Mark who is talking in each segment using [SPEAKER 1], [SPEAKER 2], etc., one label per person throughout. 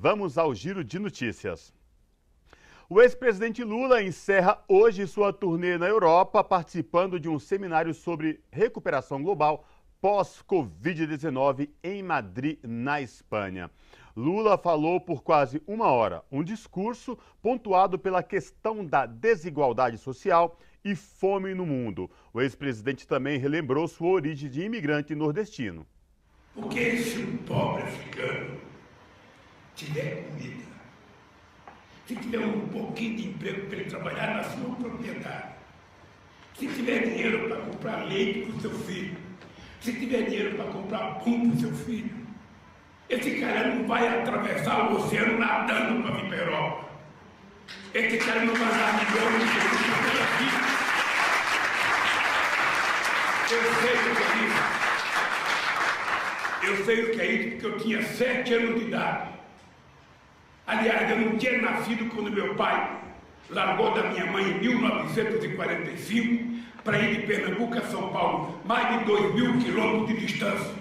[SPEAKER 1] Vamos ao giro de notícias. O ex-presidente Lula encerra hoje sua turnê na Europa, participando de um seminário sobre recuperação global pós-Covid-19 em Madrid, na Espanha. Lula falou por quase uma hora, um discurso pontuado pela questão da desigualdade social e fome no mundo. O ex-presidente também relembrou sua origem de imigrante nordestino.
[SPEAKER 2] Porque se um pobre africano tiver comida, se tiver um pouquinho de emprego para ele trabalhar na sua propriedade, se tiver dinheiro para comprar leite para o seu filho, se tiver dinheiro para comprar pão para o seu filho, esse cara não vai atravessar o oceano nadando para vir para a Europa. Esse cara não vai dar milhões de euros pela vida. Eu sei o que é isso. Eu sei o que é isso porque eu tinha 7 anos de idade. Aliás, eu não tinha nascido quando meu pai largou da minha mãe em 1945 para ir de Pernambuco a São Paulo, mais de 2.000 quilômetros de distância,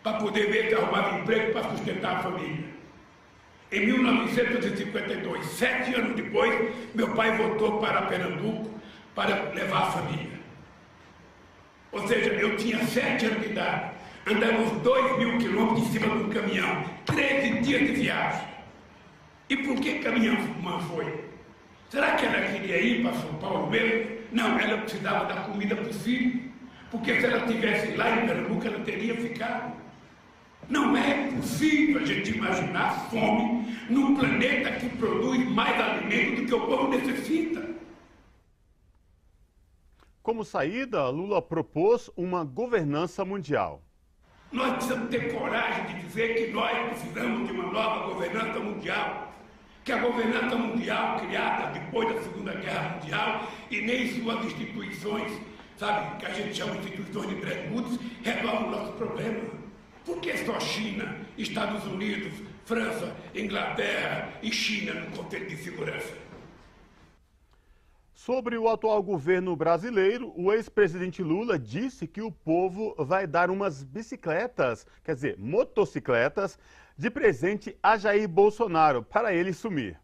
[SPEAKER 2] para poder ver se arrumava emprego para sustentar a família. Em 1952, 7 anos depois, meu pai voltou para Pernambuco para levar a família. Ou seja, eu tinha 7 anos de idade, andamos 2.000 quilômetros em cima de um caminhão, 13 dias de viagem. E por que caminhão foi? Será que ela queria ir para São Paulo mesmo? Não, ela precisava dar comida para os filhos, porque se ela estivesse lá em Pernambuco, ela teria ficado. Não é possível a gente imaginar fome num planeta que produz mais alimento do que o povo necessita.
[SPEAKER 1] Como saída, Lula propôs uma governança mundial.
[SPEAKER 2] Nós precisamos ter coragem de dizer que nós precisamos de uma nova governança mundial. Que a governança mundial criada depois da Segunda Guerra Mundial e nem suas instituições, sabe, que a gente chama de instituições de Bretton Woods, resolve o nosso problema. Por que só China, Estados Unidos, França, Inglaterra e China no Conselho de Segurança?
[SPEAKER 1] Sobre o atual governo brasileiro, o ex-presidente Lula disse que o povo vai dar umas bicicletas, quer dizer, motocicletas, de presente a Jair Bolsonaro, para ele sumir.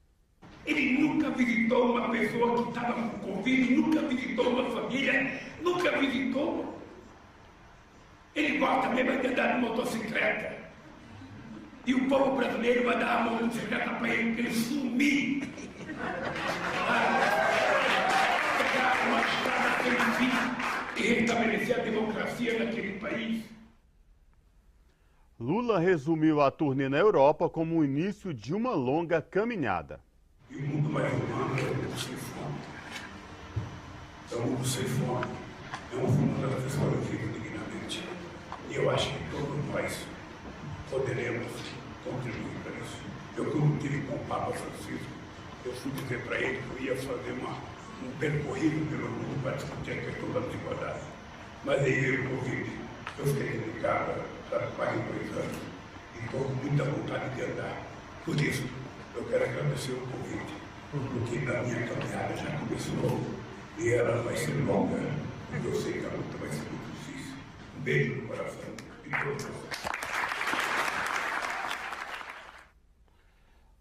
[SPEAKER 2] Ele nunca visitou uma pessoa que estava com Covid, nunca visitou uma família, nunca visitou. Ele gosta mesmo de andar de motocicleta. E o povo brasileiro vai dar a motocicleta para ele sumir. Pegar uma estrada sem fim e restabelecer a democracia naquele país.
[SPEAKER 1] Lula resumiu a turnê na Europa como o início de uma longa caminhada.
[SPEAKER 2] E o mundo vai arrumando, é o mundo sem fome. É o mundo sem fome. É um mundo onde as pessoas vivem dignamente. E eu acho que todos nós poderemos contribuir para isso. Eu, quando estive com o Papa Francisco, eu fui dizer para ele que eu ia fazer um percorrido pelo mundo para discutir a questão da desigualdade. Mas aí veio o Covid. Eu fiquei dedicado há quase 2 anos e estou com muita vontade de andar. Por isso, eu quero agradecer o convite, porque a minha caminhada já começou e ela vai ser longa, e eu sei que a luta vai ser muito difícil. Um beijo no coração de todos vocês.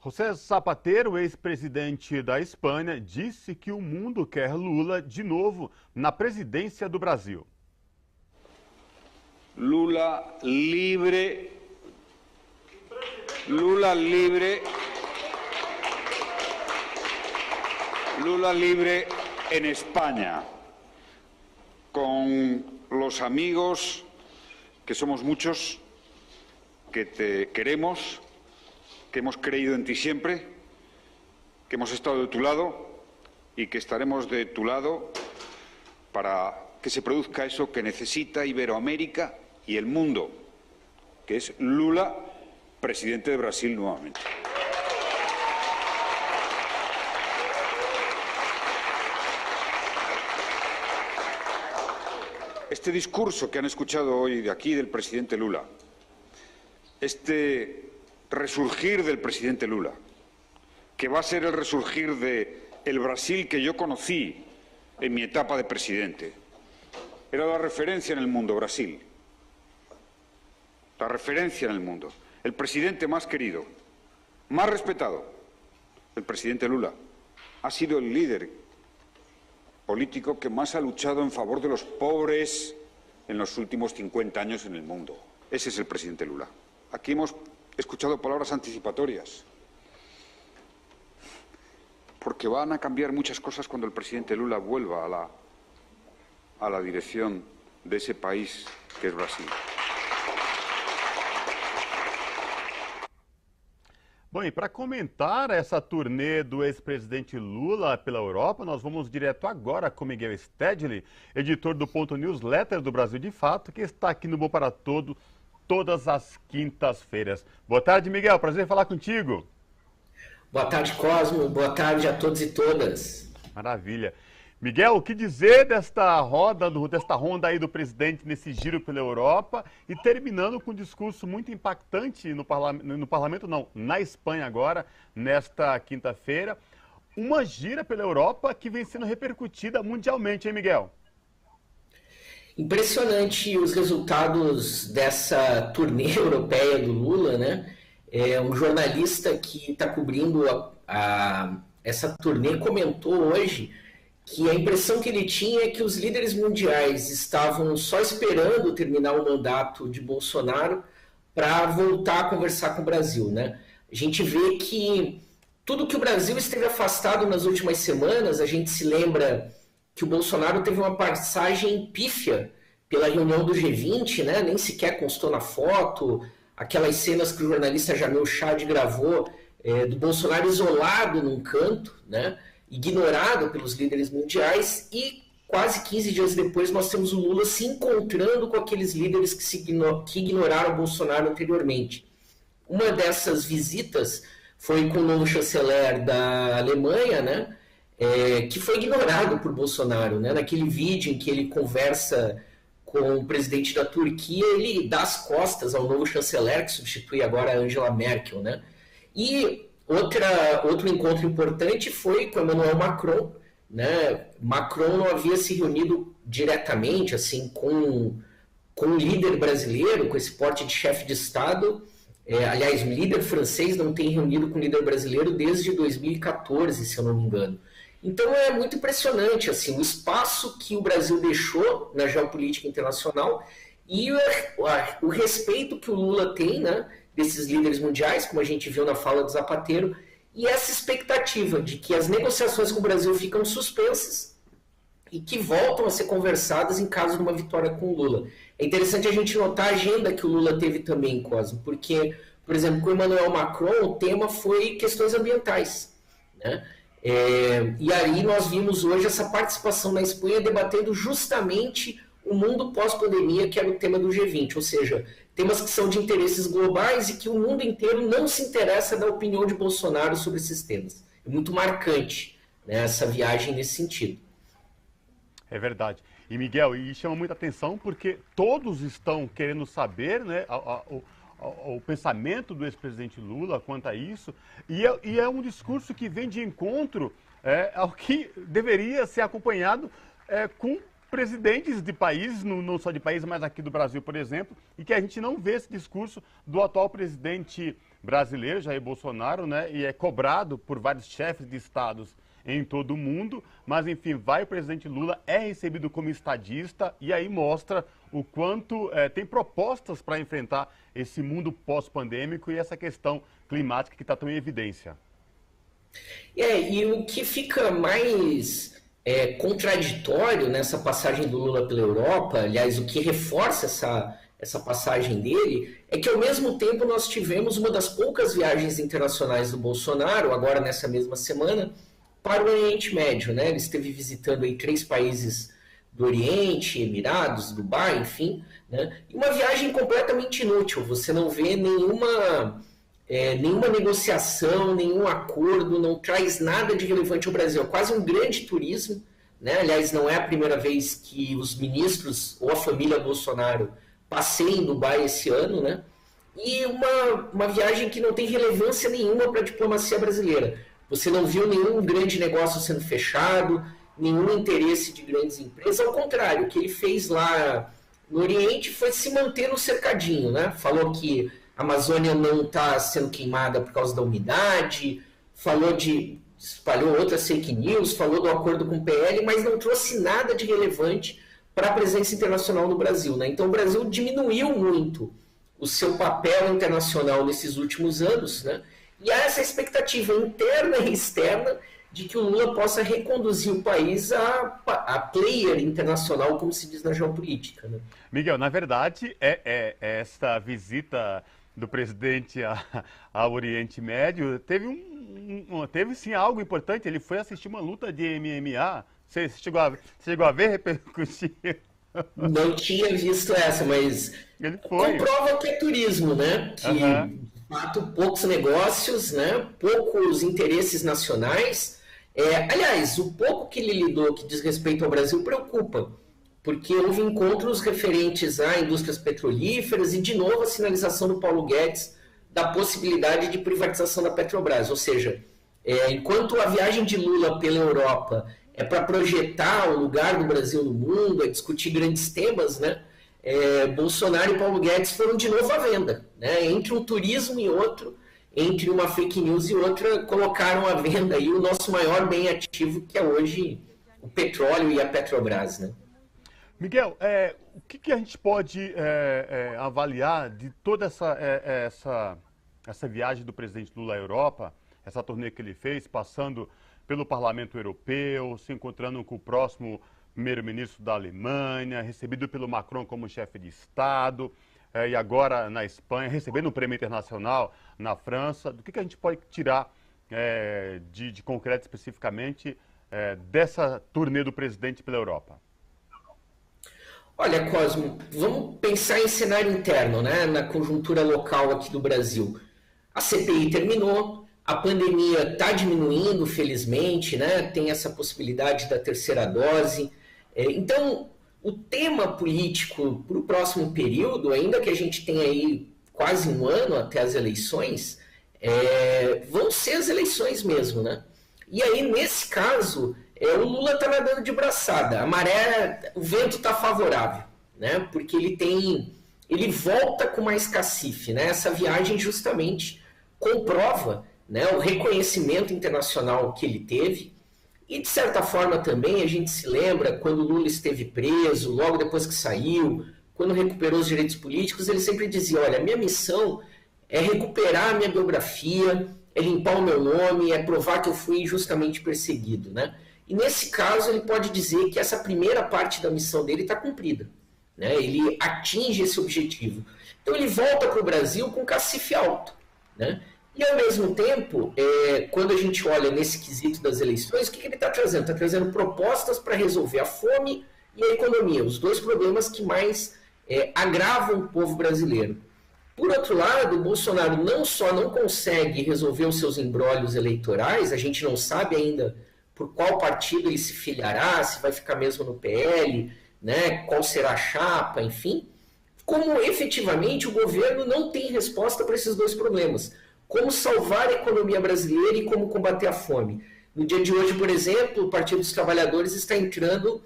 [SPEAKER 1] José Zapatero, ex-presidente da Espanha, disse que o mundo quer Lula de novo na presidência do Brasil.
[SPEAKER 3] Lula libre, Lula libre, Lula libre en España, con los amigos, que somos muchos, que te queremos, que hemos creído en ti siempre, que hemos estado de tu lado y que estaremos de tu lado para que se produzca eso que necesita Iberoamérica y el mundo, que es Lula, presidente de Brasil nuevamente. Este discurso que han escuchado hoy de aquí del presidente Lula, este resurgir del presidente Lula, que va a ser el resurgir del Brasil que yo conocí en mi etapa de presidente, era la referencia en el mundo, Brasil. La referencia en el mundo. el presidente más querido, más respetado, el presidente Lula, ha sido el líder político que más ha luchado en favor de los pobres en los últimos 50 años en el mundo. Ese es el presidente Lula. Aquí hemos escuchado palabras anticipatorias, porque van a cambiar muchas cosas cuando el presidente Lula vuelva a la dirección de ese país que es Brasil.
[SPEAKER 1] Bom, e para comentar essa turnê do ex-presidente Lula pela Europa, nós vamos direto agora com Miguel Stedley, editor do Ponto Newsletter do Brasil de Fato, que está aqui no Bom para Todo, todas as quintas-feiras. Boa tarde, Miguel. Prazer em falar contigo.
[SPEAKER 4] Boa tarde, Cosmo. Boa tarde a todos e todas.
[SPEAKER 1] Maravilha. Miguel, o que dizer desta ronda aí do presidente nesse giro pela Europa e terminando com um discurso muito impactante no parlamento, não, na Espanha agora, nesta quinta-feira. Uma gira pela Europa que vem sendo repercutida mundialmente, hein, Miguel?
[SPEAKER 4] Impressionante os resultados dessa turnê europeia do Lula, né? Um jornalista que está cobrindo essa turnê comentou hoje que a impressão que ele tinha é que os líderes mundiais estavam só esperando terminar o mandato de Bolsonaro para voltar a conversar com o Brasil, né? A gente vê que tudo que o Brasil esteve afastado nas últimas semanas, a gente se lembra que o Bolsonaro teve uma passagem pífia pela reunião do G20, né? Nem sequer constou na foto, aquelas cenas que o jornalista Jamil Chad gravou do Bolsonaro isolado num canto, né? Ignorado pelos líderes mundiais, e quase 15 dias depois nós temos o Lula se encontrando com aqueles líderes que ignoraram o Bolsonaro anteriormente. Uma dessas visitas foi com o novo chanceler da Alemanha, né, que foi ignorado por Bolsonaro, né? Naquele vídeo em que ele conversa com o presidente da Turquia, ele dá as costas ao novo chanceler, que substitui agora a Angela Merkel, né? E outro encontro importante foi com Emmanuel Macron, né? Macron não havia se reunido diretamente assim, com um líder brasileiro, com esse porte de chefe de Estado. Aliás, um líder francês não tem reunido com um líder brasileiro desde 2014, se eu não me engano. Então é muito impressionante assim, o espaço que o Brasil deixou na geopolítica internacional e o respeito que o Lula tem, né, desses líderes mundiais, como a gente viu na fala do Zapatero, e essa expectativa de que as negociações com o Brasil ficam suspensas e que voltam a ser conversadas em caso de uma vitória com o Lula. É interessante a gente notar a agenda que o Lula teve também, Cosmo, porque, por exemplo, com o Emmanuel Macron, o tema foi questões ambientais, né? E aí nós vimos hoje essa participação na Espanha debatendo justamente o mundo pós-pandemia, que era o tema do G20, ou seja, temas que são de interesses globais e que o mundo inteiro não se interessa da opinião de Bolsonaro sobre esses temas. É muito marcante, né, essa viagem nesse sentido.
[SPEAKER 1] É verdade. E, Miguel, e chama muita atenção porque todos estão querendo saber, né, o pensamento do ex-presidente Lula quanto a isso, e é um discurso que vem de encontro ao que deveria ser acompanhado com presidentes de países, não só de países, mas aqui do Brasil, por exemplo, e que a gente não vê esse discurso do atual presidente brasileiro, Jair Bolsonaro, né, e é cobrado por vários chefes de estados em todo o mundo, mas enfim, vai o presidente Lula, é recebido como estadista e aí mostra o quanto tem propostas para enfrentar esse mundo pós-pandêmico e essa questão climática que está tão em evidência.
[SPEAKER 4] E o que fica mais contraditório nessa passagem do Lula pela Europa, aliás, o que reforça essa passagem dele, é que ao mesmo tempo nós tivemos uma das poucas viagens internacionais do Bolsonaro, agora nessa mesma semana, para o Oriente Médio, né? Ele esteve visitando aí 3 países do Oriente, Emirados, Dubai, enfim, né? E uma viagem completamente inútil, você não vê nenhuma negociação, nenhum acordo, não traz nada de relevante ao Brasil, é quase um grande turismo, né? Aliás, não é a primeira vez que os ministros ou a família Bolsonaro passeiam em Dubai esse ano, né? E uma viagem que não tem relevância nenhuma para a diplomacia brasileira. Você não viu nenhum grande negócio sendo fechado, nenhum interesse de grandes empresas. Ao contrário, o que ele fez lá no Oriente foi se manter no cercadinho, né? Falou que a Amazônia não está sendo queimada por causa da umidade, espalhou outras fake news, falou do acordo com o PL, mas não trouxe nada de relevante para a presença internacional no Brasil, né? Então o Brasil diminuiu muito o seu papel internacional nesses últimos anos, né? E há essa expectativa interna e externa de que o Lula possa reconduzir o país a player internacional, como se diz na geopolítica, né?
[SPEAKER 1] Miguel, na verdade, esta visita do presidente ao Oriente Médio teve sim algo importante. Ele foi assistir uma luta de MMA. Você chegou a ver repercutir?
[SPEAKER 4] Não tinha visto essa, mas
[SPEAKER 1] Ele foi.
[SPEAKER 4] comprova que é turismo, né? Que, de fato, poucos negócios, né? Poucos interesses nacionais. Aliás, o pouco que ele lidou que diz respeito ao Brasil preocupa, porque houve encontros referentes a indústrias petrolíferas e, de novo, a sinalização do Paulo Guedes da possibilidade de privatização da Petrobras. Ou seja, enquanto a viagem de Lula pela Europa é para projetar o lugar do Brasil no mundo, é discutir grandes temas, né? Bolsonaro e Paulo Guedes foram de novo à venda, né? Entre um turismo e outro, entre uma fake news e outra, colocaram à venda aí o nosso maior bem ativo, que é hoje o petróleo e a Petrobras, né?
[SPEAKER 1] Miguel, o que a gente pode avaliar de toda essa viagem do presidente Lula à Europa, essa turnê que ele fez, passando pelo Parlamento Europeu, se encontrando com o próximo primeiro-ministro da Alemanha, recebido pelo Macron como chefe de Estado, e agora na Espanha, recebendo um prêmio internacional na França. Do que a gente pode tirar de concreto especificamente dessa turnê do presidente pela Europa?
[SPEAKER 4] Olha, Cosmo, vamos pensar em cenário interno, né? Na conjuntura local aqui do Brasil. A CPI terminou, a pandemia está diminuindo, felizmente, né? Tem essa possibilidade da terceira dose. Então, o tema político para o próximo período, ainda que a gente tenha aí quase um ano até as eleições, vão ser as eleições mesmo, né? E aí, nesse caso, o Lula está nadando de braçada, o vento está favorável, né? Porque ele volta com mais cacife, né? Essa viagem justamente comprova, né, o reconhecimento internacional que ele teve. E, de certa forma, também a gente se lembra quando o Lula esteve preso, logo depois que saiu, quando recuperou os direitos políticos, ele sempre dizia, olha, minha missão é recuperar a minha biografia, é limpar o meu nome, é provar que eu fui injustamente perseguido, né? E, nesse caso, ele pode dizer que essa primeira parte da missão dele está cumprida, né? Ele atinge esse objetivo. Então, ele volta para o Brasil com cacife alto, né? E, ao mesmo tempo, quando a gente olha nesse quesito das eleições, o que ele está trazendo? Está trazendo propostas para resolver a fome e a economia, os dois problemas que mais agravam o povo brasileiro. Por outro lado, o Bolsonaro não só não consegue resolver os seus embrólios eleitorais, a gente não sabe ainda por qual partido ele se filiará, se vai ficar mesmo no PL, né, qual será a chapa, enfim, como efetivamente o governo não tem resposta para esses dois problemas. Como salvar a economia brasileira e como combater a fome. No dia de hoje, por exemplo, o Partido dos Trabalhadores está entrando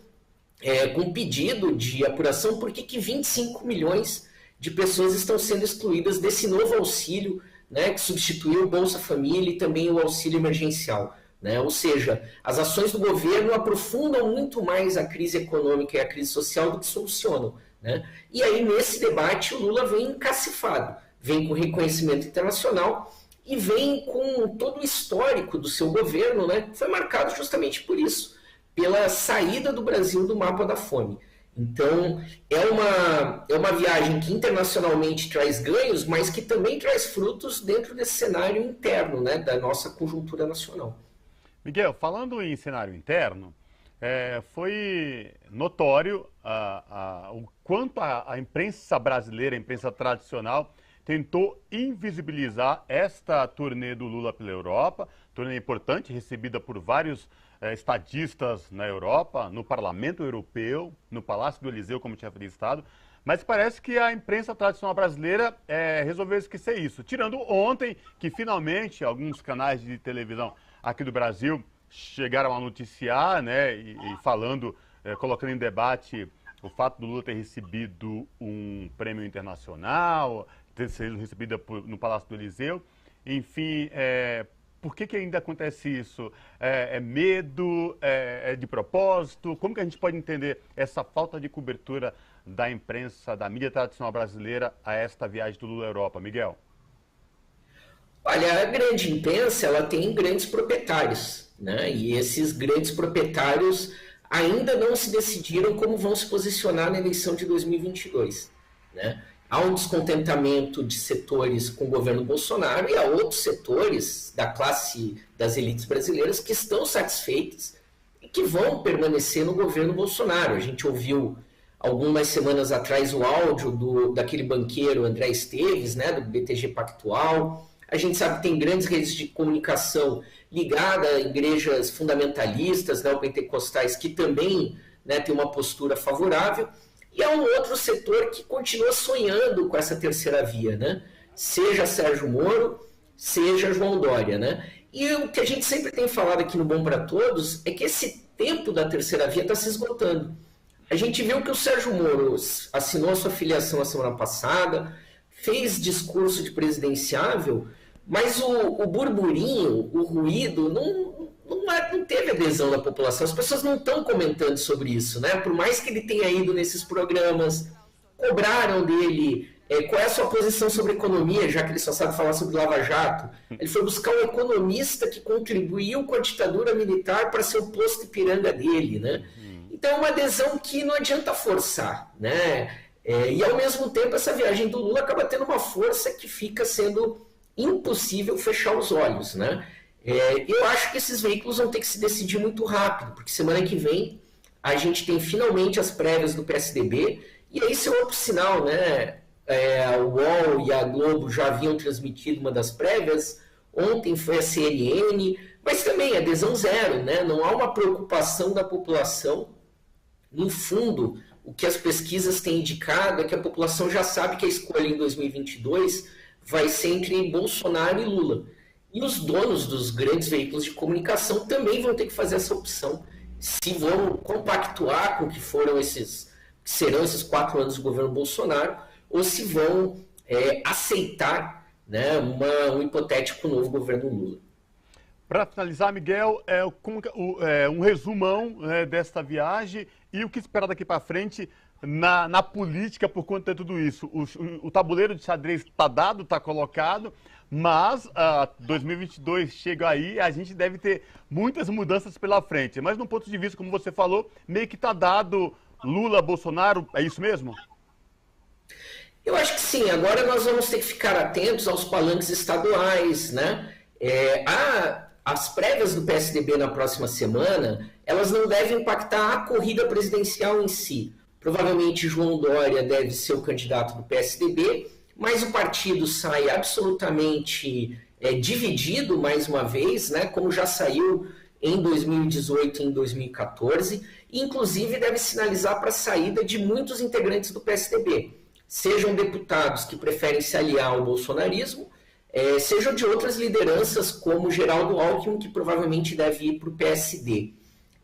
[SPEAKER 4] com um pedido de apuração por que 25 milhões de pessoas estão sendo excluídas desse novo auxílio, né, que substituiu o Bolsa Família e também o auxílio emergencial. Né? Ou seja, as ações do governo aprofundam muito mais a crise econômica e a crise social do que solucionam. Né? E aí, nesse debate, o Lula vem encacifado. Vem com reconhecimento internacional e vem com todo o histórico do seu governo, né, que foi marcado justamente por isso, pela saída do Brasil do mapa da fome. Então, é uma viagem que internacionalmente traz ganhos, mas que também traz frutos dentro desse cenário interno, né, da nossa conjuntura nacional.
[SPEAKER 1] Miguel, falando em cenário interno, foi notório o quanto a imprensa brasileira, a imprensa tradicional, tentou invisibilizar esta turnê do Lula pela Europa, turnê importante, recebida por vários estadistas na Europa, no Parlamento Europeu, no Palácio do Eliseu como chefe de Estado, mas parece que a imprensa tradicional brasileira resolveu esquecer isso, tirando ontem que finalmente alguns canais de televisão aqui do Brasil chegaram a noticiar, né, e falando, colocando em debate o fato do Lula ter recebido um prêmio internacional, ter sido recebida no Palácio do Eliseu. Enfim, por que ainda acontece isso? É medo? É de propósito? Como que a gente pode entender essa falta de cobertura da imprensa, da mídia tradicional brasileira a esta viagem do Lula à Europa? Miguel?
[SPEAKER 4] Olha, a grande imprensa, ela tem grandes proprietários, né? E esses grandes proprietários ainda não se decidiram como vão se posicionar na eleição de 2022, né? Há um descontentamento de setores com o governo Bolsonaro e há outros setores da classe das elites brasileiras que estão satisfeitos e que vão permanecer no governo Bolsonaro. A gente ouviu algumas semanas atrás o áudio daquele banqueiro André Esteves, né, do BTG Pactual. A gente sabe que tem grandes redes de comunicação ligadas a igrejas fundamentalistas, neopentecostais, que também, né, tem uma postura favorável. E há um outro setor que continua sonhando com essa terceira via, né? Seja Sérgio Moro, seja João Dória, né? E o que a gente sempre tem falado aqui no Bom para Todos é que esse tempo da terceira via está se esgotando. A gente viu que o Sérgio Moro assinou a sua filiação a semana passada, fez discurso de presidenciável, mas o burburinho, o ruído, não teve adesão da população. As pessoas não estão comentando sobre isso, né? Por mais que ele tenha ido nesses programas, cobraram dele qual é a sua posição sobre economia, já que ele só sabe falar sobre Lava Jato. Ele foi buscar um economista que contribuiu com a ditadura militar para ser o posto Ipiranga dele, né? Então é uma adesão que não adianta forçar, né? E ao mesmo tempo essa viagem do Lula acaba tendo uma força que fica sendo impossível fechar os olhos, né? Eu acho que esses veículos vão ter que se decidir muito rápido, porque semana que vem a gente tem finalmente as prévias do PSDB, e aí isso é outro sinal, né? O UOL e a Globo já haviam transmitido uma das prévias, ontem foi a CNN, mas também adesão zero, né? Não há uma preocupação da população. No fundo, o que as pesquisas têm indicado é que a população já sabe que a escolha em 2022 vai ser entre Bolsonaro e Lula. E os donos dos grandes veículos de comunicação também vão ter que fazer essa opção, se vão compactuar com o que serão esses 4 anos do governo Bolsonaro, ou se vão aceitar, né, um hipotético novo governo Lula.
[SPEAKER 1] Para finalizar, Miguel, um resumão desta viagem e o que esperar daqui para frente na política por conta de tudo isso. O tabuleiro de xadrez está dado, está colocado, mas 2022 chega aí, a gente deve ter muitas mudanças pela frente. Mas, no ponto de vista, como você falou, meio que está dado Lula, Bolsonaro, é isso mesmo?
[SPEAKER 4] Eu acho que sim. Agora nós vamos ter que ficar atentos aos palanques estaduais, né? As prévias do PSDB na próxima semana, elas não devem impactar a corrida presidencial em si. Provavelmente João Dória deve ser o candidato do PSDB, mas o partido sai absolutamente dividido mais uma vez, né, como já saiu em 2018 e em 2014, e inclusive deve sinalizar para a saída de muitos integrantes do PSDB, sejam deputados que preferem se aliar ao bolsonarismo, sejam de outras lideranças como Geraldo Alckmin, que provavelmente deve ir para o PSD.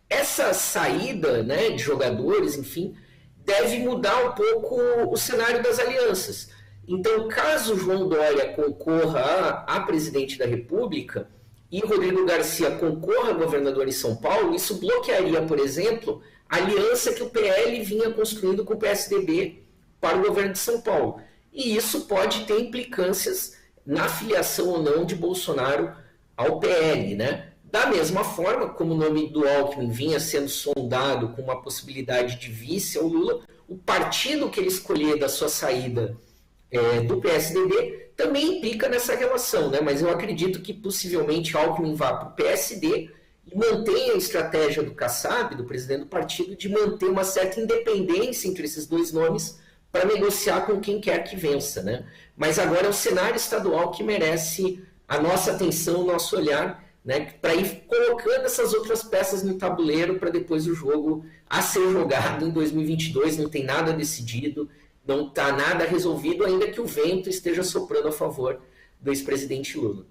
[SPEAKER 4] Essa saída, né, de jogadores, enfim, deve mudar um pouco o cenário das alianças. Então, caso João Dória concorra a presidente da República e Rodrigo Garcia concorra a governador em São Paulo, isso bloquearia, por exemplo, a aliança que o PL vinha construindo com o PSDB para o governo de São Paulo. E isso pode ter implicâncias na filiação ou não de Bolsonaro ao PL, né? Da mesma forma, como o nome do Alckmin vinha sendo sondado com uma possibilidade de vice ao Lula, o partido que ele escolher da sua saída do PSDB também implica nessa relação, né? Mas eu acredito que possivelmente Alckmin vá para o PSD e mantenha a estratégia do Kassab, do presidente do partido, de manter uma certa independência entre esses dois nomes para negociar com quem quer que vença, né? Mas agora é o cenário estadual que merece a nossa atenção, o nosso olhar, né, para ir colocando essas outras peças no tabuleiro para depois o jogo a ser jogado em 2022, não tem nada decidido, não está nada resolvido, ainda que o vento esteja soprando a favor do ex-presidente Lula.